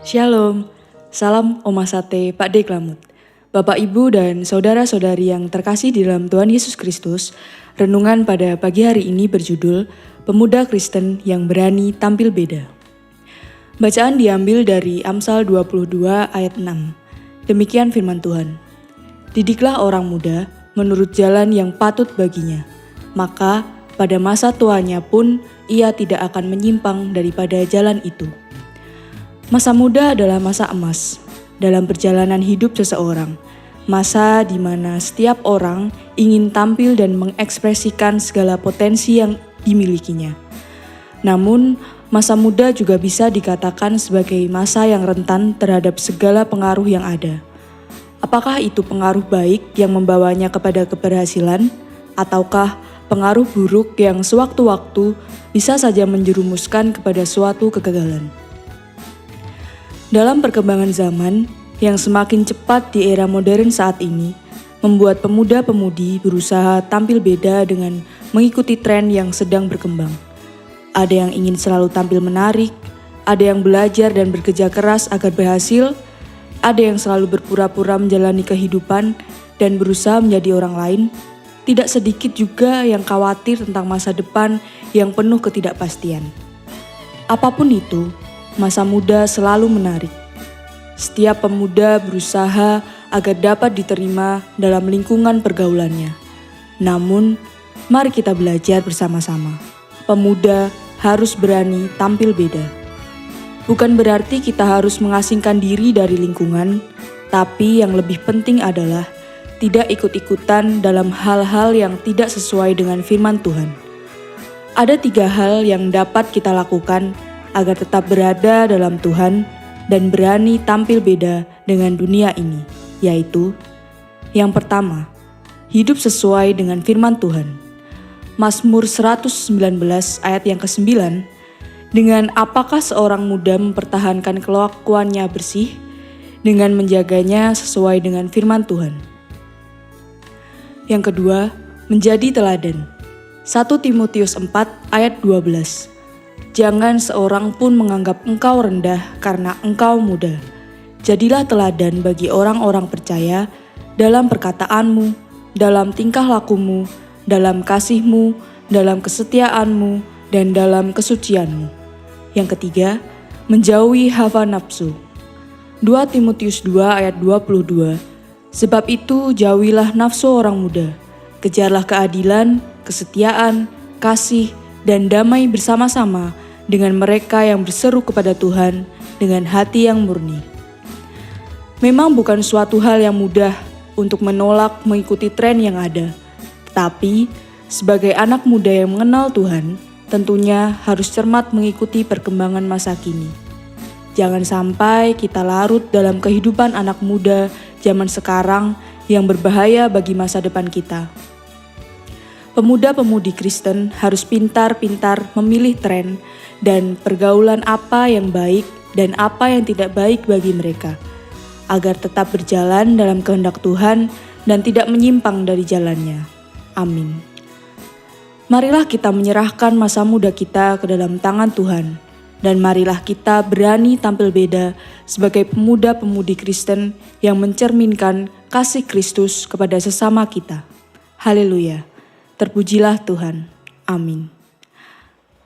Shalom, salam Oma Sate Pak Deklamut. Bapak Ibu dan saudara-saudari yang terkasih di dalam Tuhan Yesus Kristus, renungan pada pagi hari ini berjudul Pemuda Kristen yang Berani Tampil Beda. Bacaan diambil dari Amsal 22 ayat 6. Demikian firman Tuhan. Didiklah orang muda menurut jalan yang patut baginya, maka pada masa tuanya pun ia tidak akan menyimpang daripada jalan itu. Masa muda adalah masa emas dalam perjalanan hidup seseorang, masa di mana setiap orang ingin tampil dan mengekspresikan segala potensi yang dimilikinya. Namun, masa muda juga bisa dikatakan sebagai masa yang rentan terhadap segala pengaruh yang ada. Apakah itu pengaruh baik yang membawanya kepada keberhasilan, ataukah pengaruh buruk yang sewaktu-waktu bisa saja menjerumuskan kepada suatu kegagalan? Dalam perkembangan zaman yang semakin cepat di era modern saat ini, membuat pemuda-pemudi berusaha tampil beda dengan mengikuti tren yang sedang berkembang. Ada yang ingin selalu tampil menarik, ada yang belajar dan bekerja keras agar berhasil, ada yang selalu berpura-pura menjalani kehidupan dan berusaha menjadi orang lain. Tidak sedikit juga yang khawatir tentang masa depan yang penuh ketidakpastian. Apapun itu, masa muda selalu menarik. Setiap pemuda berusaha agar dapat diterima dalam lingkungan pergaulannya. Namun, mari kita belajar bersama-sama. Pemuda harus berani tampil beda. Bukan berarti kita harus mengasingkan diri dari lingkungan, tapi yang lebih penting adalah tidak ikut-ikutan dalam hal-hal yang tidak sesuai dengan firman Tuhan. Ada 3 hal yang dapat kita lakukan agar tetap berada dalam Tuhan dan berani tampil beda dengan dunia ini, yaitu yang pertama, hidup sesuai dengan firman Tuhan. Mazmur 119 ayat yang ke-9, dengan apakah seorang muda mempertahankan kelakuannya bersih, dengan menjaganya sesuai dengan firman Tuhan. Yang kedua, menjadi teladan. 1 Timotius 4 ayat 12. Jangan seorang pun menganggap engkau rendah karena engkau muda. Jadilah teladan bagi orang-orang percaya dalam perkataanmu, dalam tingkah lakumu, dalam kasihmu, dalam kesetiaanmu, dan dalam kesucianmu. Yang ketiga, menjauhi hawa nafsu. 2 Timotius 2 ayat 22. Sebab itu jauhilah nafsu orang muda, kejarlah keadilan, kesetiaan, kasih, dan damai bersama-sama dengan mereka yang berseru kepada Tuhan dengan hati yang murni. Memang bukan suatu hal yang mudah untuk menolak mengikuti tren yang ada, tetapi sebagai anak muda yang mengenal Tuhan, tentunya harus cermat mengikuti perkembangan masa kini. Jangan sampai kita larut dalam kehidupan anak muda zaman sekarang yang berbahaya bagi masa depan kita. Pemuda-pemudi Kristen harus pintar-pintar memilih tren dan pergaulan apa yang baik dan apa yang tidak baik bagi mereka, agar tetap berjalan dalam kehendak Tuhan dan tidak menyimpang dari jalannya. Amin. Marilah kita menyerahkan masa muda kita ke dalam tangan Tuhan, dan marilah kita berani tampil beda sebagai pemuda-pemudi Kristen yang mencerminkan kasih Kristus kepada sesama kita. Haleluya. Terpujilah Tuhan. Amin.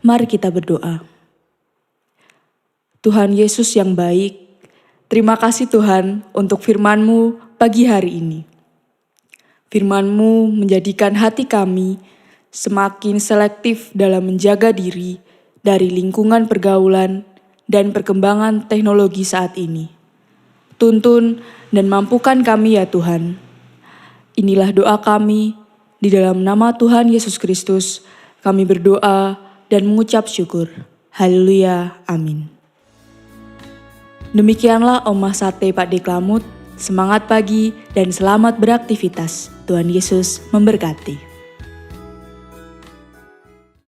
Mari kita berdoa. Tuhan Yesus yang baik, terima kasih Tuhan untuk firman-Mu pagi hari ini. Firman-Mu menjadikan hati kami semakin selektif dalam menjaga diri dari lingkungan pergaulan dan perkembangan teknologi saat ini. Tuntun dan mampukan kami ya Tuhan. Inilah doa kami. Di dalam nama Tuhan Yesus Kristus, kami berdoa dan mengucap syukur. Haleluya, amin. Demikianlah Oma Sate Pak Deklamut, semangat pagi dan selamat beraktivitas. Tuhan Yesus memberkati.